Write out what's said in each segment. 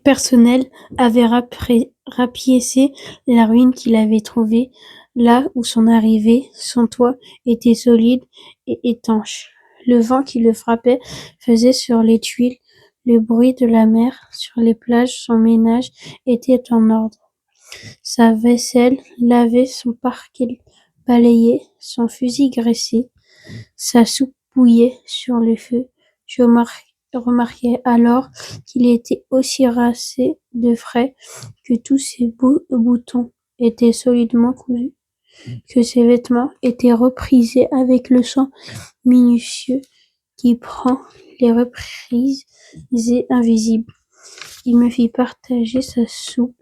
personnel avait rapiécé la ruine qu'il avait trouvée, là où son arrivée, son toit était solide et étanche. Le vent qui le frappait faisait sur les tuiles le bruit de la mer. Sur les plages, son ménage était en ordre. Sa vaisselle lavée, son parquet balayé, son fusil graissé, sa soupe bouillait sur le feu. Je remarquai alors qu'il était aussi rincé de frais, que tous ses boutons étaient solidement cousus, que ses vêtements étaient reprisés avec le soin minutieux qui prend les reprises invisibles. Il me fit partager sa soupe,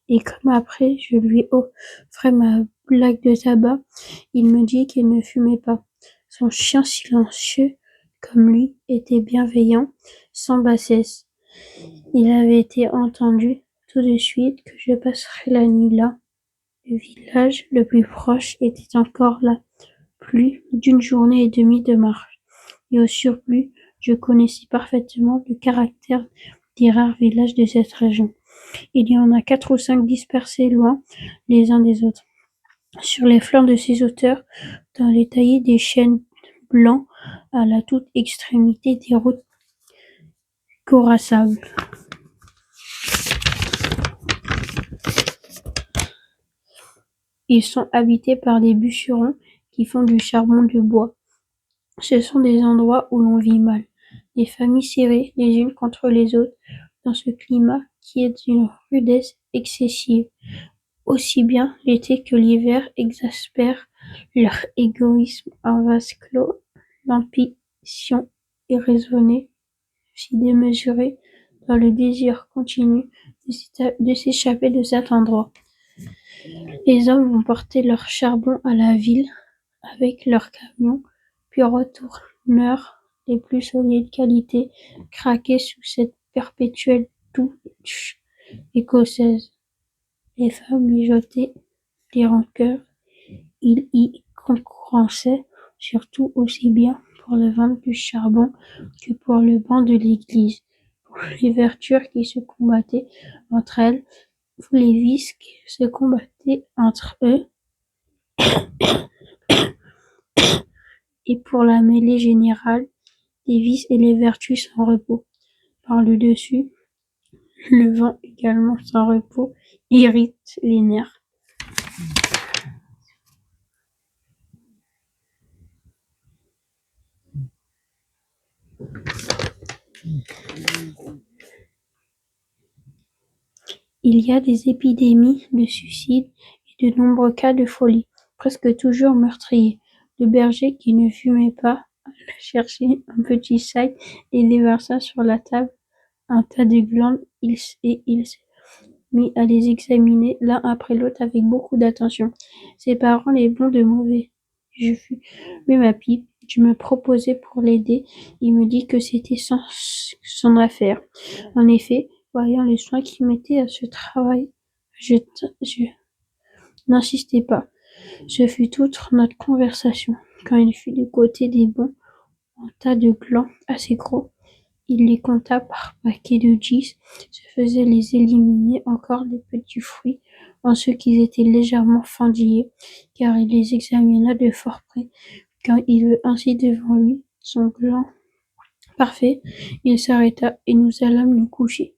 et comme après je lui offrais ma blague de tabac, il me dit qu'il ne fumait pas. Son chien silencieux, comme lui, était bienveillant, sans bassesse. Il avait été entendu tout de suite que je passerais la nuit là. Le village le plus proche était encore là, plus d'une journée et demie de marche. Et au surplus, je connaissais parfaitement le caractère des rares villages de cette région. Il y en a 4 ou 5 dispersés loin les uns des autres. Sur les flancs de ces hauteurs, dans les taillis des chênes blancs, à la toute extrémité des routes corassables. Ils sont habités par des bûcherons qui font du charbon de bois. Ce sont des endroits où l'on vit mal, des familles serrées les unes contre les autres, dans ce climat qui est d'une rudesse excessive. Aussi bien l'été que l'hiver exaspèrent leur égoïsme en vase clos, l'ambition irraisonnée, si démesurée, dans le désir continu de s'échapper de cet endroit. Les hommes vont porter leur charbon à la ville avec leurs camions, puis retourneurs les plus solides qualités, craquer sous cette perpétuelle touche écossaise. Les femmes mijotaient des rancœurs. Ils y concurrençaient surtout aussi bien pour la vente du charbon que pour le banc de l'église, pour les vertus qui se combattaient entre elles, pour les vices qui se combattaient entre eux, et pour la mêlée générale des vices et les vertus sans repos. Par le dessus, le vent également sans repos irrite les nerfs. Il y a des épidémies de suicide et de nombreux cas de folie, presque toujours meurtriers. Le berger qui ne fumait pas alla chercher un petit sac et déversa sur la table un tas de glandes et il se mit à les examiner l'un après l'autre avec beaucoup d'attention, séparant les bons de mauvais. Je fumais ma pipe, je me proposais pour l'aider, il me dit que c'était son affaire. En effet, voyant le soin qu'il mettait à ce travail, je n'insistai pas. Ce fut toute notre conversation. Quand il fut du côté des bons, un tas de glands assez gros, il les compta par paquets de 10, se faisait les éliminer encore les petits fruits, en ce qu'ils étaient légèrement fendillés, car il les examina de fort près. Quand il eut ainsi devant lui son gland parfait, il s'arrêta et nous allâmes nous coucher.